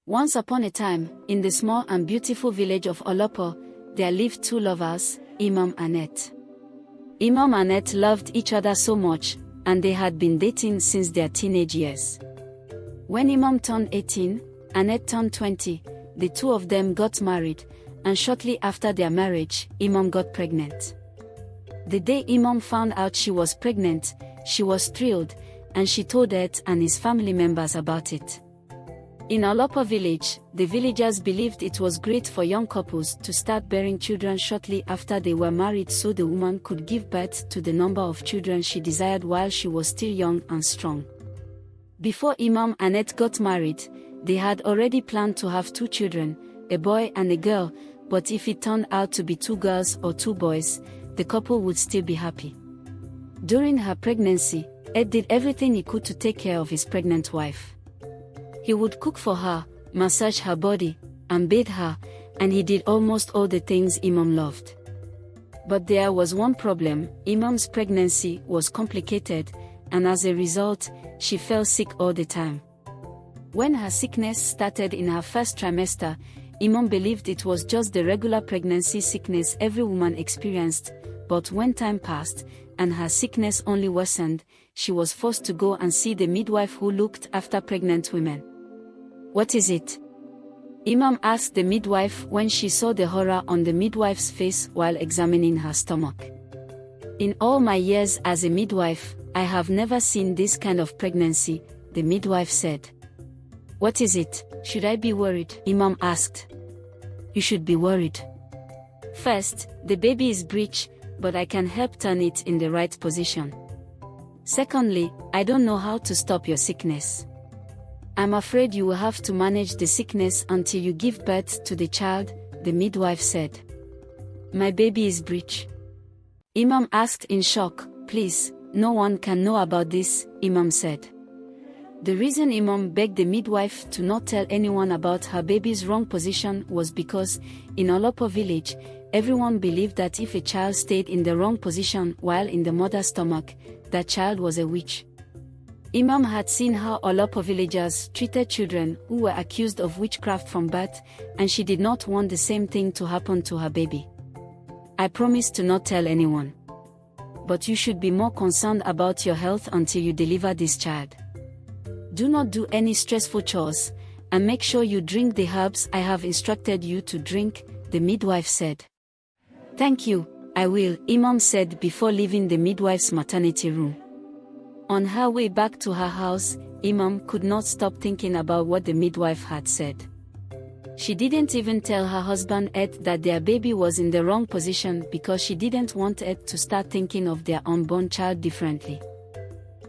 Once upon a time, in the small and beautiful village of Alapa, there lived two lovers, Emem and Ette. Emem and Ette loved each other so much, and they had been dating since their teenage years. When Emem turned 18, and Ette turned 20, the two of them got married, and shortly after their marriage, Emem got pregnant. The day Emem found out she was pregnant, she was thrilled, and she told Ette and his family members about it. In Alapa village, the villagers believed it was great for young couples to start bearing children shortly after they were married so the woman could give birth to the number of children she desired while she was still young and strong. Before Emem and Ette got married, they had already planned to have two children, a boy and a girl, but if it turned out to be two girls or two boys, the couple would still be happy. During her pregnancy, Ette did everything he could to take care of his pregnant wife. He would cook for her, massage her body, and bathe her, and he did almost all the things Emem loved. But there was one problem: Emem's pregnancy was complicated, and as a result, she fell sick all the time. When her sickness started in her first trimester, Emem believed it was just the regular pregnancy sickness every woman experienced, but when time passed, and her sickness only worsened, she was forced to go and see the midwife who looked after pregnant women. "What is it?" Emem asked the midwife when she saw the horror on the midwife's face while examining her stomach. "In all my years as a midwife, I have never seen this kind of pregnancy," the midwife said. "What is it? Should I be worried?" Emem asked. "You should be worried. First, the baby is Breech, but I can help turn it in the right position. Secondly, I don't know how to stop your sickness. I'm afraid you will have to manage the sickness until you give birth to the child," the midwife said. "My baby is Breech?" Emem asked in shock. "Please, no one can know about this," Emem said. The reason Emem begged the midwife to not tell anyone about her baby's wrong position was because, in Alapa village, everyone believed that if a child stayed in the wrong position while in the mother's stomach, that child was a witch. Emem had seen how Alapa villagers treated children who were accused of witchcraft from birth, and she did not want the same thing to happen to her baby. "I promise to not tell anyone. But you should be more concerned about your health until you deliver this child. Do not do any stressful chores, and make sure you drink the herbs I have instructed you to drink," the midwife said. "Thank you, I will," Emem said before leaving the midwife's maternity room. On her way back to her house, Emem could not stop thinking about what the midwife had said. She didn't even tell her husband Ed that their baby was in the wrong position because she didn't want Ed to start thinking of their unborn child differently.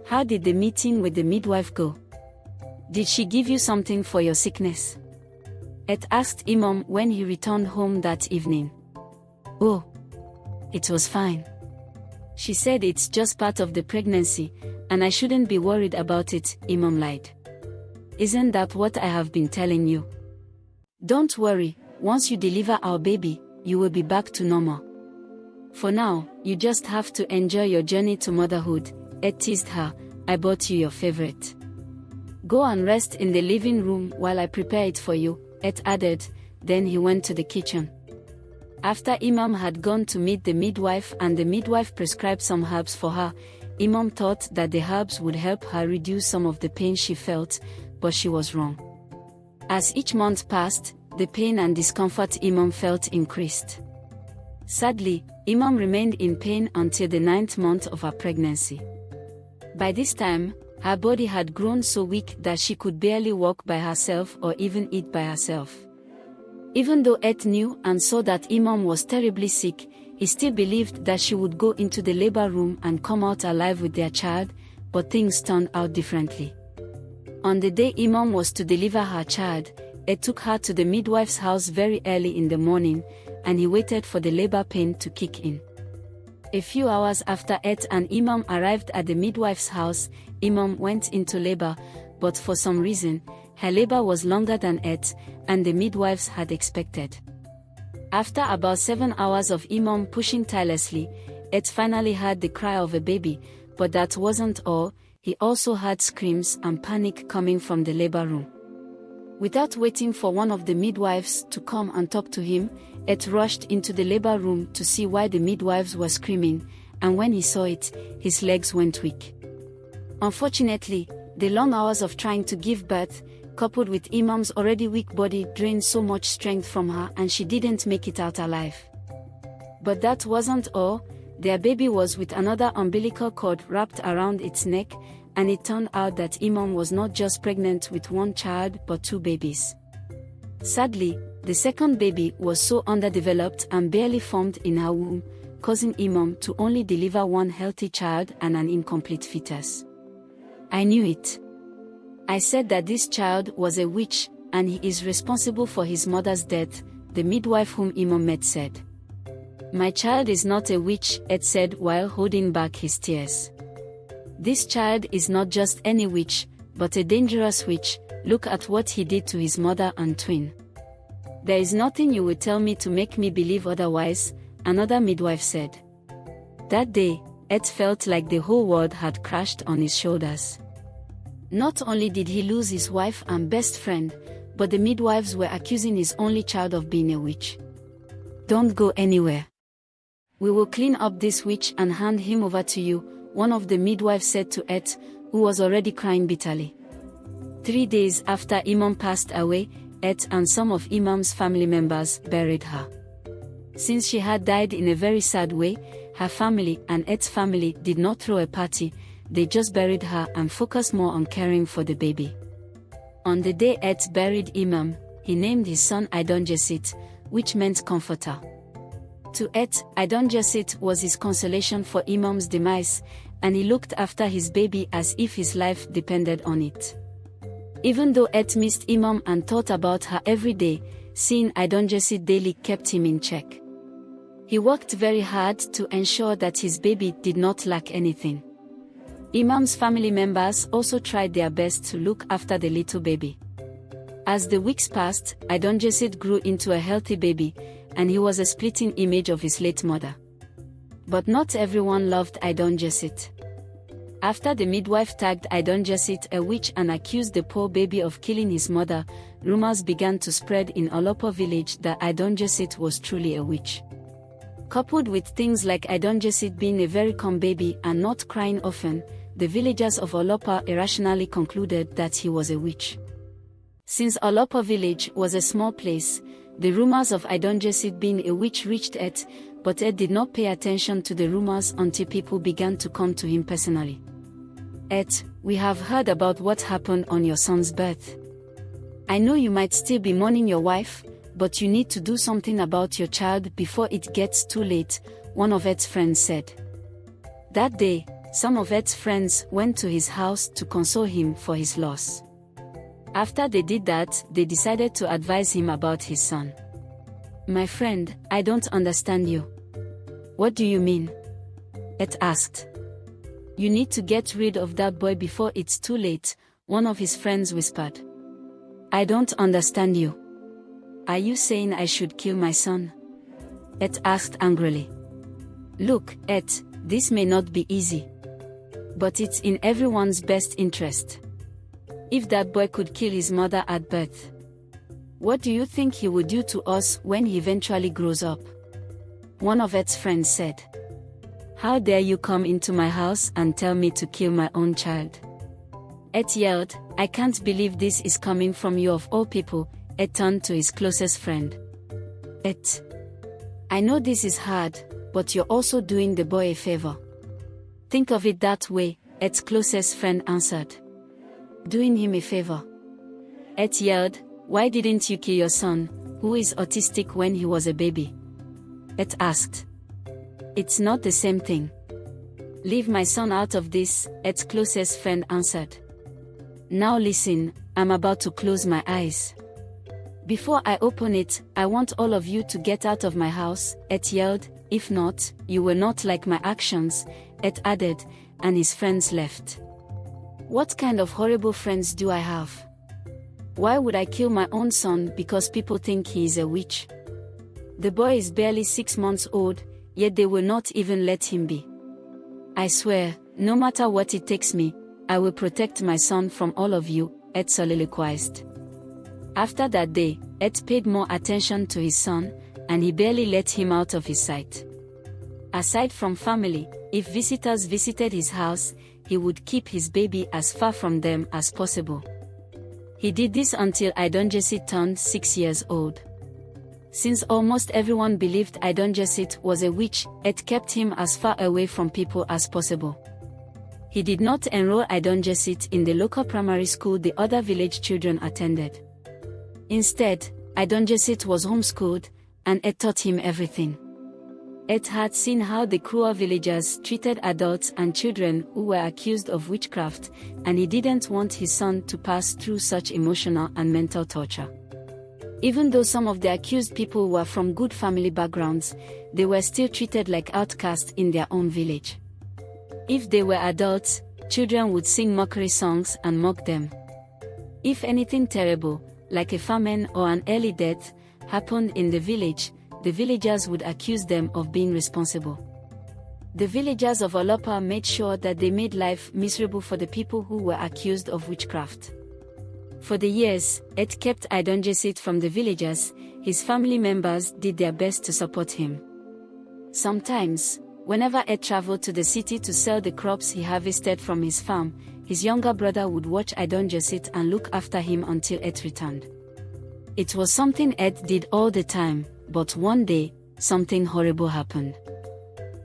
"How did the meeting with the midwife go? Did she give you something for your sickness?" Ed asked Emem when he returned home that evening. "Oh, it was fine. She said it's just part of the pregnancy, and I shouldn't be worried about it," Emem lied. "Isn't that what I have been telling you? Don't worry, once you deliver our baby, you will be back to normal. For now, you just have to enjoy your journey to motherhood," Ed teased her. "I bought you your favorite. Go and rest in the living room while I prepare it for you," Ed added. Then he went to the kitchen. After Emem had gone to meet the midwife and the midwife prescribed some herbs for her, Emem thought that the herbs would help her reduce some of the pain she felt, but she was wrong. As each month passed, the pain and discomfort Emem felt increased. Sadly, Emem remained in pain until the 9th month of her pregnancy. By this time, her body had grown so weak that she could barely walk by herself or even eat by herself. Even though Ed knew and saw that Emem was terribly sick, he still believed that she would go into the labor room and come out alive with their child, but things turned out differently. On the day Emem was to deliver her child, Ed took her to the midwife's house very early in the morning, and he waited for the labor pain to kick in. A few hours after Ed and Emem arrived at the midwife's house, Emem went into labor, but for some reason, her labor was longer than Ed's, and the midwives had expected. After about 7 hours of Emem pushing tirelessly, Ed finally heard the cry of a baby, but that wasn't all. He also heard screams and panic coming from the labor room. Without waiting for one of the midwives to come and talk to him, Ette rushed into the labor room to see why the midwives were screaming, and when he saw it, his legs went weak. Unfortunately, the long hours of trying to give birth, coupled with Emem's already weak body, drained so much strength from her, and she didn't make it out alive. But that wasn't all. Their baby was with another umbilical cord wrapped around its neck, and it turned out that Emem was not just pregnant with one child but two babies. Sadly, the second baby was so underdeveloped and barely formed in her womb, causing Emem to only deliver one healthy child and an incomplete fetus. I knew it. I said that this child was a witch, and he is responsible for his mother's death, the midwife whom Emem met said. My child is not a witch, Ette said while holding back his tears. This child is not just any witch, but a dangerous witch. Look at what he did to his mother and twin. There is nothing you will tell me to make me believe otherwise, another midwife said. That day, Ette felt like the whole world had crashed on his shoulders. Not only did he lose his wife and best friend, but the midwives were accusing his only child of being a witch. Don't go anywhere. We will clean up this witch and hand him over to you, one of the midwives said to Ette, who was already crying bitterly. 3 days after Emem passed away, Ette and some of Emem's family members buried her. Since she had died in a very sad way, her family and Ette's family did not throw a party, they just buried her and focused more on caring for the baby. On the day Ette buried Emem, he named his son Idongesit, which meant comforter. To Ette, Idongesit was his consolation for Emem's demise, and he looked after his baby as if his life depended on it. Even though Ette missed Emem and thought about her every day, seeing Idongesit daily kept him in check. He worked very hard to ensure that his baby did not lack anything. Emem's family members also tried their best to look after the little baby. As the weeks passed, Idongesit grew into a healthy baby, and he was a splitting image of his late mother. But not everyone loved Idongesit. After the midwife tagged Idongesit a witch and accused the poor baby of killing his mother, rumors began to spread in Alapa village that Idongesit was truly a witch. Coupled with things like Idongesit being a very calm baby and not crying often, the villagers of Alapa irrationally concluded that he was a witch. Since Alapa village was a small place, the rumors of Idongesit being a witch reached Ette, but Ette did not pay attention to the rumors until people began to come to him personally. Ette, we have heard about what happened on your son's birth. I know you might still be mourning your wife, but you need to do something about your child before it gets too late, one of Ette's friends said. That day, some of Ette's friends went to his house to console him for his loss. After they did that, they decided to advise him about his son. My friend, I don't understand you. What do you mean? Ette asked. You need to get rid of that boy before it's too late, one of his friends whispered. I don't understand you. Are you saying I should kill my son? Ette asked angrily. Look, Ette, this may not be easy. But it's in everyone's best interest. If that boy could kill his mother at birth, what do you think he would do to us when he eventually grows up? One of Ette's friends said. How dare you come into my house and tell me to kill my own child? Ette yelled, I can't believe this is coming from you of all people. Ette turned to his closest friend. Ette, I know this is hard, but you're also doing the boy a favor. Think of it that way, Ette's closest friend answered. Doing him a favor? Ette yelled, why didn't you kill your son, who is autistic, when he was a baby? Ette asked. It's not the same thing. Leave my son out of this, Ette's closest friend answered. Now listen, I'm about to close my eyes. Before I open it, I want all of you to get out of my house, Ette yelled. If not, you will not like my actions, Ette added, and his friends left. What kind of horrible friends do I have? Why would I kill my own son because people think he is a witch? The boy is barely 6 months old, yet they will not even let him be. I swear, no matter what it takes me, I will protect my son from all of you, Ette soliloquized. After that day, Ette paid more attention to his son, and he barely let him out of his sight. Aside from family, if visitors visited his house, he would keep his baby as far from them as possible. He did this until Idongesit turned 6 years old. Since almost everyone believed Idongesit was a witch, Ette kept him as far away from people as possible. He did not enroll Idongesit in the local primary school the other village children attended. Instead, Idongesit was homeschooled, and Ette taught him everything. Ette had seen how the cruel villagers treated adults and children who were accused of witchcraft, and he didn't want his son to pass through such emotional and mental torture. Even though some of the accused people were from good family backgrounds, they were still treated like outcasts in their own village. If they were adults, children would sing mockery songs and mock them. If anything terrible, like a famine or an early death, happened in the village, the villagers would accuse them of being responsible. The villagers of Alapa made sure that they made life miserable for the people who were accused of witchcraft. For the years Ette kept Idongesit from the villagers, his family members did their best to support him. Sometimes, whenever Ette traveled to the city to sell the crops he harvested from his farm, his younger brother would watch Idongesit and look after him until Ette returned. It was something Ette did all the time, but one day, something horrible happened.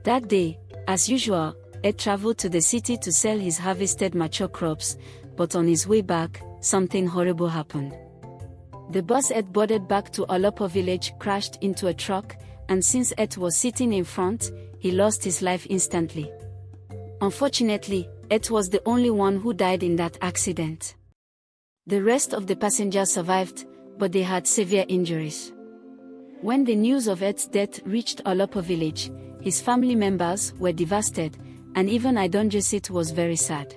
That day, as usual, Ette traveled to the city to sell his harvested mature crops, but on his way back, something horrible happened. The bus Ette boarded back to Alapa village crashed into a truck, and since Ette was sitting in front, he lost his life instantly. Unfortunately, Ette was the only one who died in that accident. The rest of the passengers survived, but they had severe injuries. When the news of Ette's death reached Alapa village, his family members were devastated, and even Idongesit was very sad.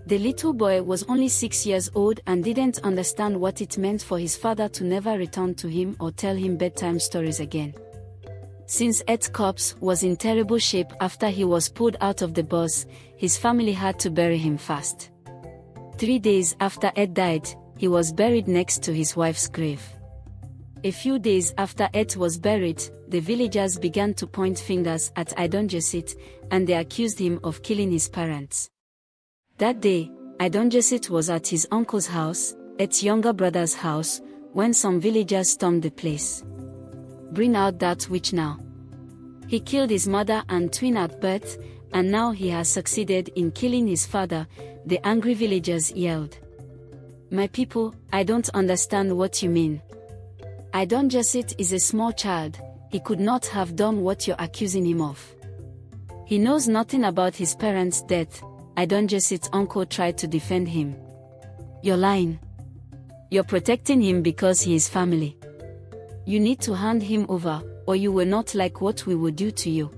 The little boy was only 6 years old and didn't understand what it meant for his father to never return to him or tell him bedtime stories again. Since Ette's corpse was in terrible shape after he was pulled out of the bus, his family had to bury him fast. 3 days after Ette died, he was buried next to his wife's grave. A few days after Ette was buried, the villagers began to point fingers at Idongesit, and they accused him of killing his parents. That day, Idongesit was at his uncle's house, Ette's younger brother's house, when some villagers stormed the place. "Bring out that witch now. He killed his mother and twin at birth, and now he has succeeded in killing his father," the angry villagers yelled. "My people, I don't understand what you mean. Idongesit is a small child, he could not have done what you're accusing him of. He knows nothing about his parents' death," Idongesit's uncle tried to defend him. "You're lying. You're protecting him because he is family. You need to hand him over, or you will not like what we will do to you."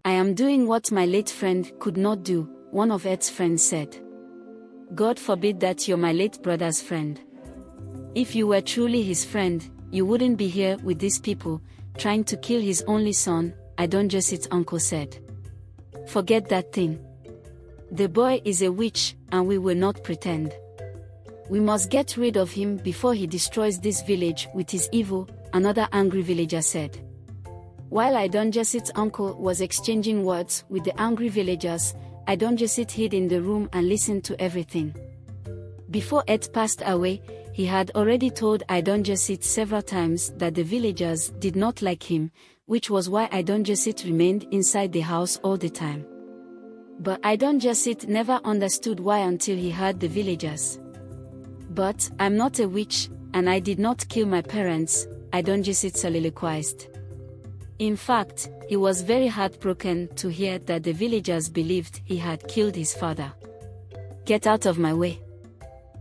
"I am doing what my late friend could not do," one of Ette's friends said. "God forbid that you're my late brother's friend. If you were truly his friend, you wouldn't be here with these people, trying to kill his only son," Idongesit's uncle said. "Forget that thing. The boy is a witch, and we will not pretend. We must get rid of him before he destroys this village with his evil," another angry villager said. While Idongesit's uncle was exchanging words with the angry villagers, Idongesit hid in the room and listened to everything. Before Ette passed away, he had already told Idongesit several times that the villagers did not like him, which was why Idongesit remained inside the house all the time. But Idongesit never understood why until he heard the villagers. "But I'm not a witch, and I did not kill my parents," Idongesit soliloquized. In fact, he was very heartbroken to hear that the villagers believed he had killed his father. "Get out of my way.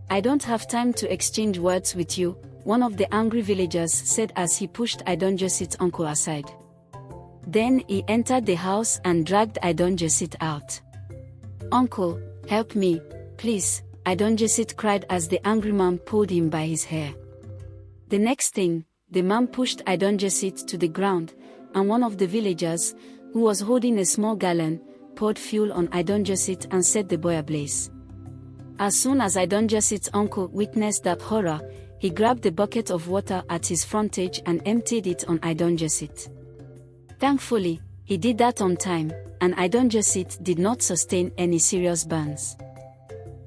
I don't have time to exchange words with you," one of the angry villagers said as he pushed Idongesit's uncle aside. Then he entered the house and dragged Idongesit out. "Uncle, help me, please," Idongesit cried as the angry man pulled him by his hair. The next thing, the man pushed Idongesit to the ground, and one of the villagers, who was holding a small gallon, poured fuel on Idongesit and set the boy ablaze. As soon as Idongesit's uncle witnessed that horror, he grabbed the bucket of water at his frontage and emptied it on Idongesit. Thankfully, he did that on time, and Idongesit did not sustain any serious burns.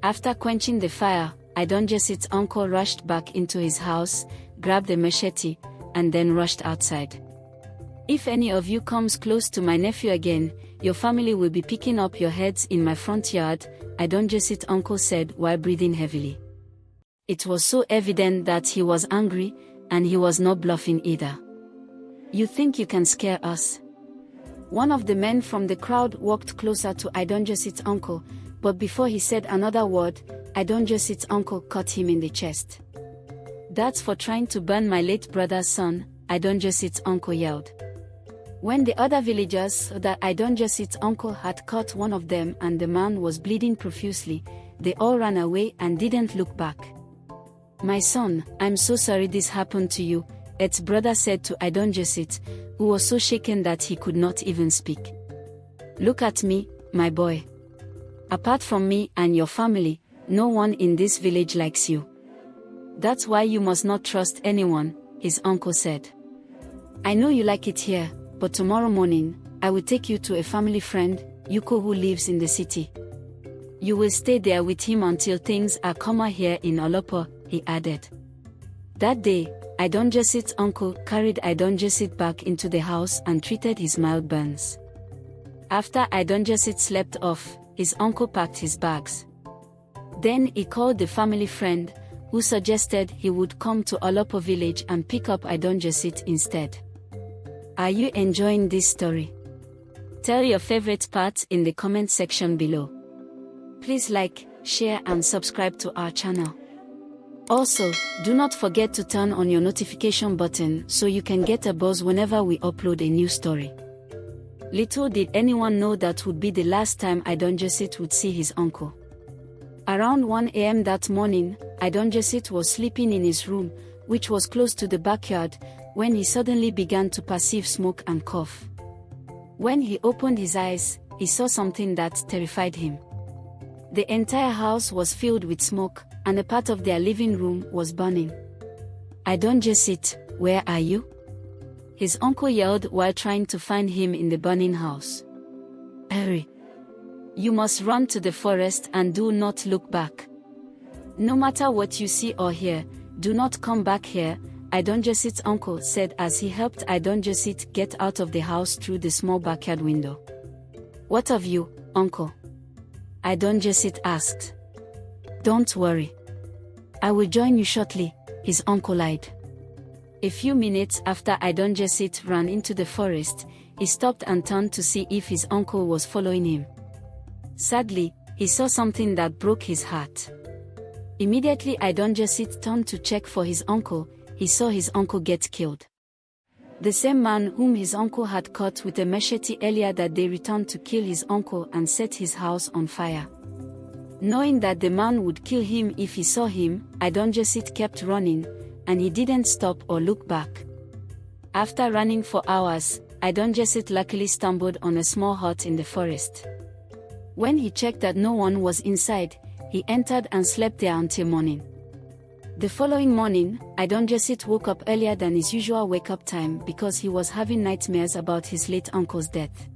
After quenching the fire, Idongesit's uncle rushed back into his house, grabbed a machete, and then rushed outside. "If any of you comes close to my nephew again, your family will be picking up your heads in my front yard," Idongesit's uncle said while breathing heavily. It was so evident that he was angry, and he was not bluffing either. "You think you can scare us?" One of the men from the crowd walked closer to Idongesit's uncle, but before he said another word, Idongesit's uncle cut him in the chest. "That's for trying to burn my late brother's son," Idongesit's uncle yelled. When the other villagers saw that Idongesit's uncle had cut one of them and the man was bleeding profusely, they all ran away and didn't look back. "My son, I'm so sorry this happened to you," Ette's brother said to Idongesit, who was so shaken that he could not even speak. "Look at me, my boy. Apart from me and your family, no one in this village likes you. That's why you must not trust anyone," his uncle said. "I know you like it here, but tomorrow morning, I will take you to a family friend, Yuko, who lives in the city. You will stay there with him until things are calmer here in Alapa," he added. That day, Idongesit's uncle carried Idongesit back into the house and treated his mild burns. After Idongesit slept off, his uncle packed his bags. Then he called the family friend, who suggested he would come to Alapa village and pick up Idongesit instead. Are you enjoying this story? Tell your favorite parts in the comment section below. Please like, share and subscribe to our channel. Also, do not forget to turn on your notification button so you can get a buzz whenever we upload a new story. Little did anyone know that would be the last time Idongesit would see his uncle. Around 1 a.m. that morning, Idongesit was sleeping in his room, which was close to the backyard, when he suddenly began to perceive smoke and cough. When he opened his eyes, he saw something that terrified him. The entire house was filled with smoke, and a part of their living room was burning. "Idongesit, where are you?" his uncle yelled while trying to find him in the burning house. "Hurry! You must run to the forest and do not look back. No matter what you see or hear, do not come back here," Idongesit's uncle said as he helped Idongesit get out of the house through the small backyard window. "What of you, uncle?" Idongesit asked. "Don't worry. I will join you shortly," his uncle lied. A few minutes after Idongesit ran into the forest, he stopped and turned to see if his uncle was following him. Sadly, he saw something that broke his heart. Immediately Idongesit turned to check for his uncle. He saw his uncle get killed. The same man whom his uncle had cut with a machete earlier that day returned to kill his uncle and set his house on fire. Knowing that the man would kill him if he saw him, Idongesit kept running, and he didn't stop or look back. After running for hours, Idongesit luckily stumbled on a small hut in the forest. When he checked that no one was inside, he entered and slept there until morning. The following morning, Idongesit woke up earlier than his usual wake-up time because he was having nightmares about his late uncle's death.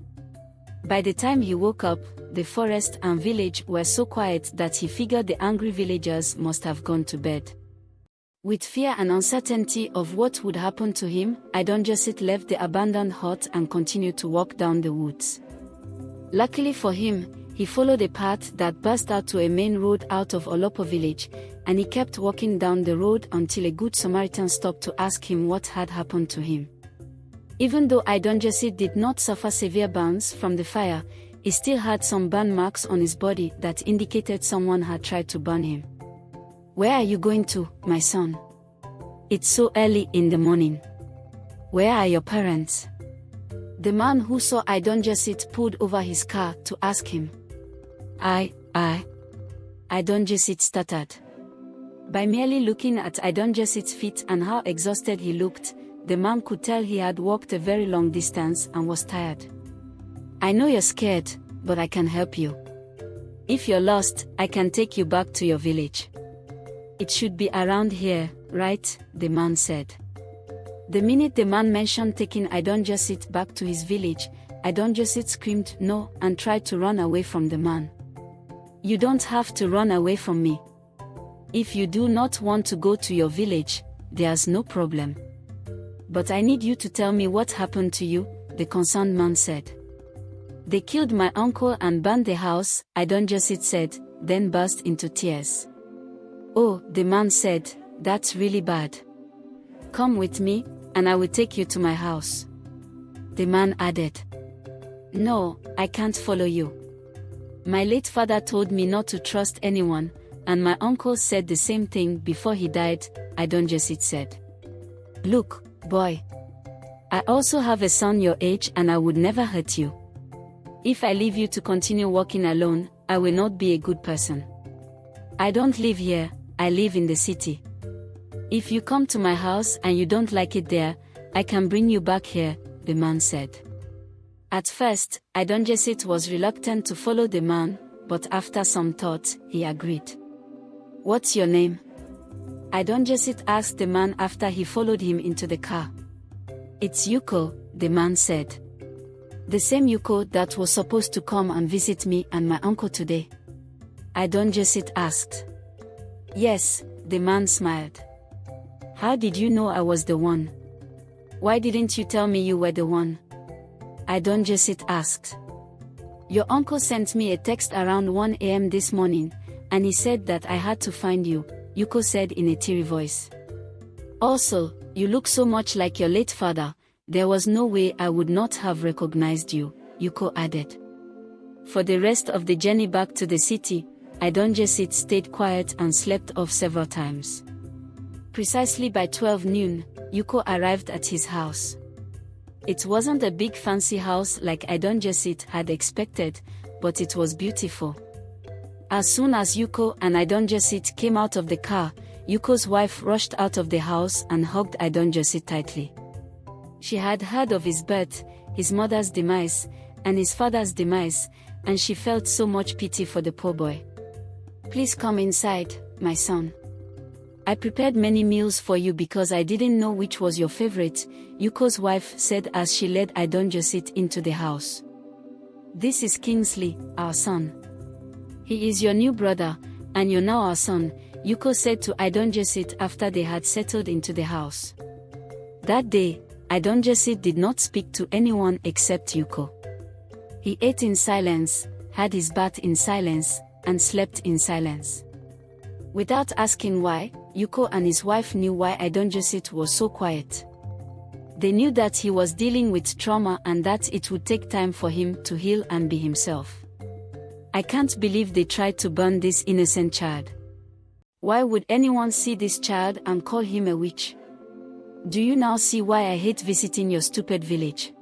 By the time he woke up, the forest and village were so quiet that he figured the angry villagers must have gone to bed. With fear and uncertainty of what would happen to him, Idongesit left the abandoned hut and continued to walk down the woods. Luckily for him, he followed a path that burst out to a main road out of Alapa village, and he kept walking down the road until a good Samaritan stopped to ask him what had happened to him. Even though Idongesit did not suffer severe burns from the fire, he still had some burn marks on his body that indicated someone had tried to burn him. "Where are you going to, my son? It's so early in the morning. Where are your parents?" The man who saw Idongesit pulled over his car to ask him. Idongesit stuttered. By merely looking at Idongesit's feet and how exhausted he looked, the man could tell he had walked a very long distance and was tired. "I know you're scared, but I can help you. If you're lost, I can take you back to your village." It should be around here, right? The man said. The minute the man mentioned taking Idongesit back to his village, Idongesit screamed no and tried to run away from the man. You don't have to run away from me. If you do not want to go to your village, there's no problem. But I need you to tell me what happened to you, the concerned man said. They killed my uncle and burned the house, Idongesit said, then burst into tears. Oh, the man said, that's really bad. Come with me, and I will take you to my house. The man added. No, I can't follow you. My late father told me not to trust anyone, and my uncle said the same thing before he died, Idongesit said. Look, boy. I also have a son your age and I would never hurt you. If I leave you to continue walking alone, I will not be a good person. I don't live here, I live in the city. If you come to my house and you don't like it there, I can bring you back here, the man said. At first, Idongesit was reluctant to follow the man, but after some thought, he agreed. What's your name? Idongesit asked the man after he followed him into the car. It's Yuko, the man said. The same Yuko that was supposed to come and visit me and my uncle today. Idongesit asked. Yes, the man smiled. How did you know I was the one? Why didn't you tell me you were the one? Idongesit asked. Your uncle sent me a text around 1 a.m. this morning, and he said that I had to find you, Yuko said in a teary voice. Also, you look so much like your late father, there was no way I would not have recognized you, Yuko added. For the rest of the journey back to the city, Idongesit stayed quiet and slept off several times. Precisely by 12 noon, Yuko arrived at his house. It wasn't a big fancy house like Idongesit had expected, but it was beautiful. As soon as Yuko and Idongesit came out of the car, Yuko's wife rushed out of the house and hugged Idongesit tightly. She had heard of his birth, his mother's demise, and his father's demise, and she felt so much pity for the poor boy. Please come inside, my son. I prepared many meals for you because I didn't know which was your favorite, Yuko's wife said as she led Idongesit into the house. This is Kingsley, our son. He is your new brother, and you're now our son, Yuko said to Idongesit after they had settled into the house. That day, Idongesit did not speak to anyone except Yuko. He ate in silence, had his bath in silence, and slept in silence. Without asking why, Yuko and his wife knew why Idongesit was so quiet. They knew that he was dealing with trauma and that it would take time for him to heal and be himself. I can't believe they tried to burn this innocent child. Why would anyone see this child and call him a witch? Do you now see why I hate visiting your stupid village?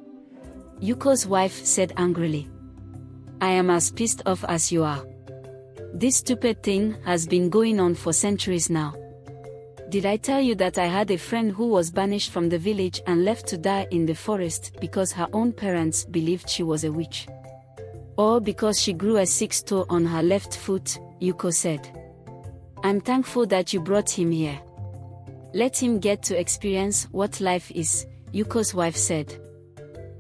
Yuko's wife said angrily. I am as pissed off as you are. This stupid thing has been going on for centuries now. Did I tell you that I had a friend who was banished from the village and left to die in the forest because her own parents believed she was a witch? Or because she grew a 6 toe on her left foot, Yuko said. I'm thankful that you brought him here. Let him get to experience what life is, Yuko's wife said.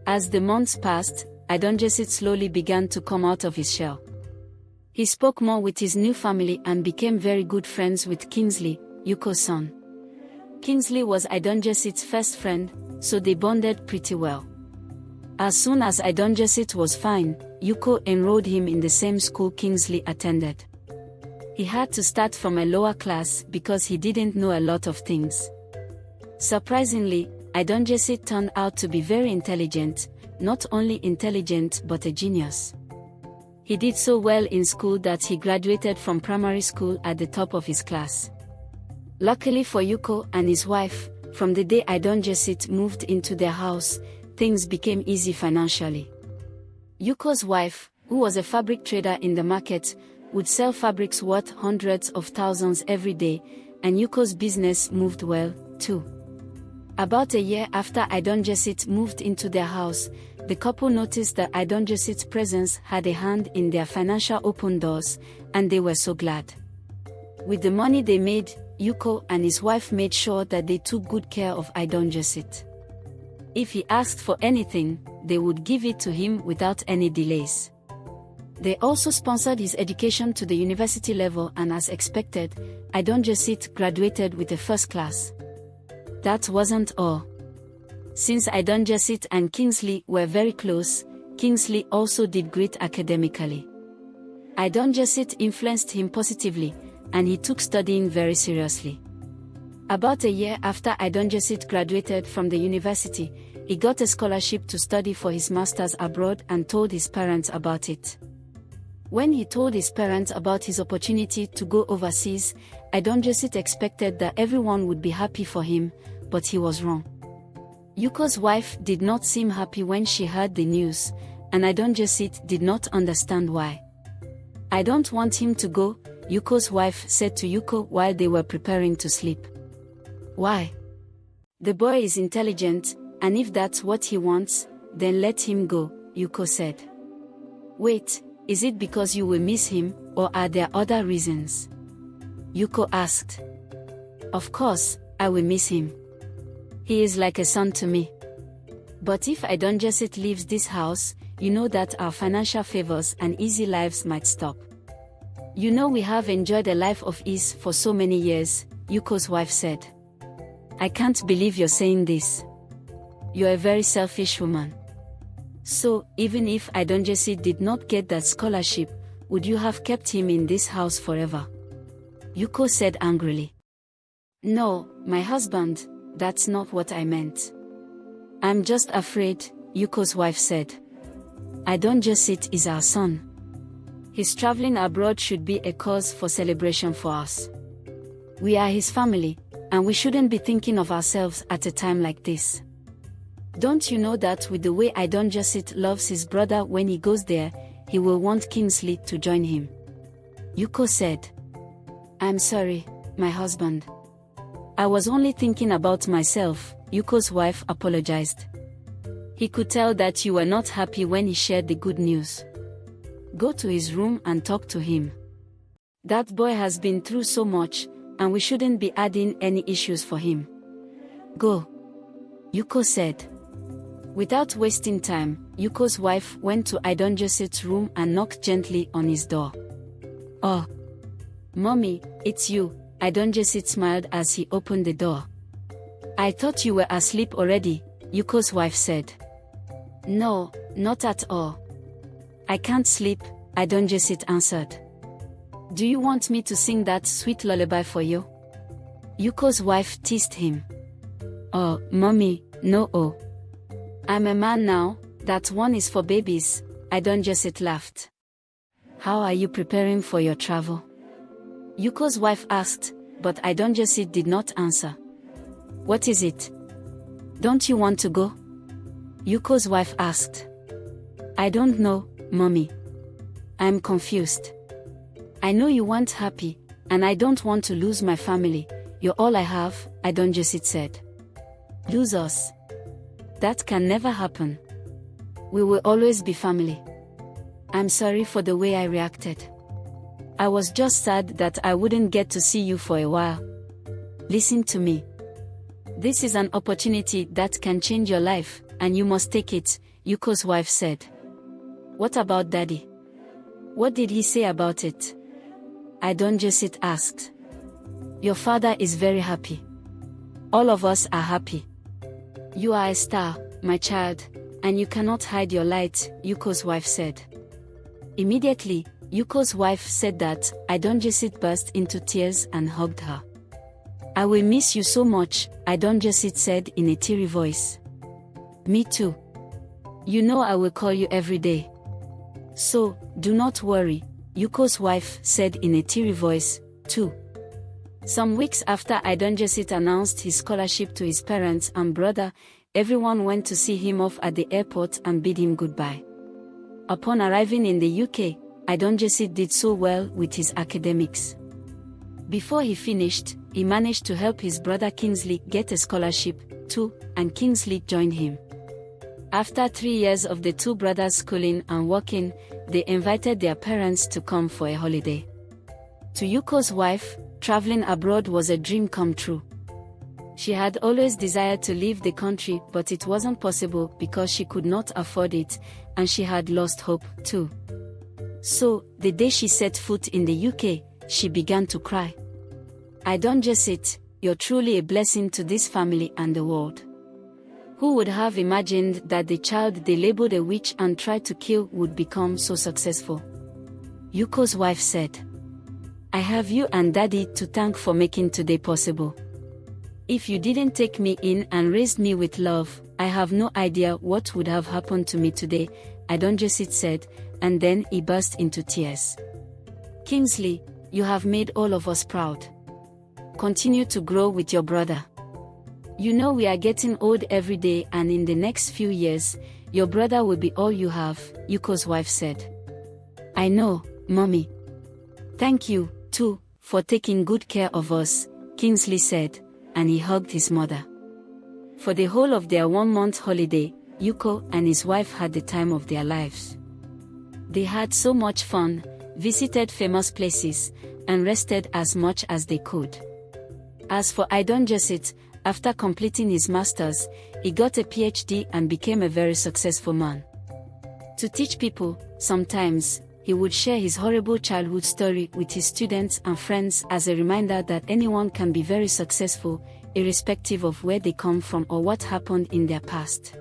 As the months passed, Idongesit slowly began to come out of his shell. He spoke more with his new family and became very good friends with Kingsley, Yuko's son. Kingsley was Idongesit's first friend, so they bonded pretty well. As soon as Idongesit was fine, Yuko enrolled him in the same school Kingsley attended. He had to start from a lower class because he didn't know a lot of things. Surprisingly, Idongesit turned out to be very intelligent, not only intelligent but a genius. He did so well in school that he graduated from primary school at the top of his class. Luckily for Yuko and his wife, from the day Idongesit moved into their house, things became easy financially. Yuko's wife, who was a fabric trader in the market, would sell fabrics worth hundreds of thousands every day, and Yuko's business moved well, too. About a year after Idongesit moved into their house, the couple noticed that Idongesit's presence had a hand in their financial open doors, and they were so glad. With the money they made, Yuko and his wife made sure that they took good care of Idongesit. If he asked for anything, they would give it to him without any delays. They also sponsored his education to the university level, and as expected, Idongesit graduated with a first class. That wasn't all. Since Idongesit and Kingsley were very close, Kingsley also did great academically. Idongesit influenced him positively, and he took studying very seriously. About a year after Idongesit graduated from the university, he got a scholarship to study for his master's abroad and told his parents about it. When he told his parents about his opportunity to go overseas, Idongesit expected that everyone would be happy for him, but he was wrong. Yuko's wife did not seem happy when she heard the news, and Idongesit did not understand why. "I don't want him to go," Yuko's wife said to Yuko while they were preparing to sleep. "Why? The boy is intelligent, and if that's what he wants, then let him go," Yuko said. "Wait, is it because you will miss him, or are there other reasons?" Yuko asked. "Of course, I will miss him. He is like a son to me. But if Idongesit leaves this house, you know that our financial favors and easy lives might stop. You know we have enjoyed a life of ease for so many years," Yuko's wife said. "I can't believe you're saying this. You're a very selfish woman. So, even if Idongesit did not get that scholarship, would you have kept him in this house forever?" Yuko said angrily. "No, my husband, that's not what I meant. I'm just afraid," Yuko's wife said. "Idongesit is our son. His traveling abroad should be a cause for celebration for us. We are his family, and we shouldn't be thinking of ourselves at a time like this. Don't you know that with the way Idongesit loves his brother, when he goes there, he will want Kingsley to join him?" Yuko said. "I'm sorry, my husband. I was only thinking about myself," Yuko's wife apologized. "He could tell that you were not happy when he shared the good news. Go to his room and talk to him. That boy has been through so much, and we shouldn't be adding any issues for him. Go," Yuko said. Without wasting time, Yuko's wife went to Idongesit's room and knocked gently on his door. "Oh, Mommy, it's you," Idongesit smiled as he opened the door. "I thought you were asleep already," Yuko's wife said. "No, not at all. I can't sleep," Idongesit answered. "Do you want me to sing that sweet lullaby for you?" Yuko's wife teased him. "Oh, Mommy, no. Oh. I'm a man now, that one is for babies," Idongesit laughed. "How are you preparing for your travel?" Yuko's wife asked, but Idongesit did not answer. "What is it? Don't you want to go?" Yuko's wife asked. "I don't know, Mommy. I'm confused. I know you weren't happy, and I don't want to lose my family. You're all I have," Idongesit said. "Lose us? That can never happen. We will always be family. I'm sorry for the way I reacted. I was just sad that I wouldn't get to see you for a while. Listen to me. This is an opportunity that can change your life, and you must take it," Yuko's wife said. "What about Daddy? What did he say about it?" Idongesit asked. "Your father is very happy. All of us are happy. You are a star, my child, and you cannot hide your light," Yuko's wife said. Immediately, Yuko's wife said that. Idongesit burst into tears and hugged her. "I will miss you so much," Idongesit said in a teary voice. "Me too. You know I will call you every day. So, do not worry," Yuko's wife said in a teary voice, too. Some weeks after Idongesit announced his scholarship to his parents and brother, everyone went to see him off at the airport and bid him goodbye. Upon arriving in the UK, Idongesit did so well with his academics. Before he finished, he managed to help his brother Kingsley get a scholarship, too, and Kingsley joined him. After 3 years of the two brothers schooling and working, they invited their parents to come for a holiday. To Yuko's wife, traveling abroad was a dream come true. She had always desired to leave the country, but it wasn't possible because she could not afford it, and she had lost hope, too. So, the day she set foot in the UK, she began to cry. Idongesit, you're truly a blessing to this family and the world. Who would have imagined that the child they labeled a witch and tried to kill would become so successful? Yuko's wife said. I have you and Daddy to thank for making today possible. If you didn't take me in and raised me with love, I have no idea what would have happened to me today, Idongesit said, and then he burst into tears. Kingsley, you have made all of us proud. Continue to grow with your brother. You know we are getting old every day, and in the next few years, your brother will be all you have, Yuko's wife said. I know, Mommy. Thank you, too, for taking good care of us, Kingsley said, and he hugged his mother. For the whole of their 1-month holiday, Yuko and his wife had the time of their lives. They had so much fun, visited famous places, and rested as much as they could. As for Idongesit, after completing his master's, he got a PhD and became a very successful man. To teach people, sometimes, he would share his horrible childhood story with his students and friends as a reminder that anyone can be very successful, irrespective of where they come from or what happened in their past.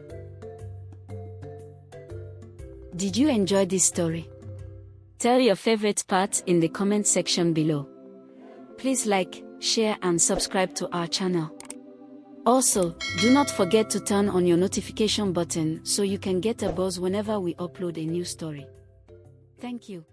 Did you enjoy this story? Tell your favorite part in the comment section below. Please like, share and subscribe to our channel. Also, do not forget to turn on your notification button so you can get a buzz whenever we upload a new story. Thank you.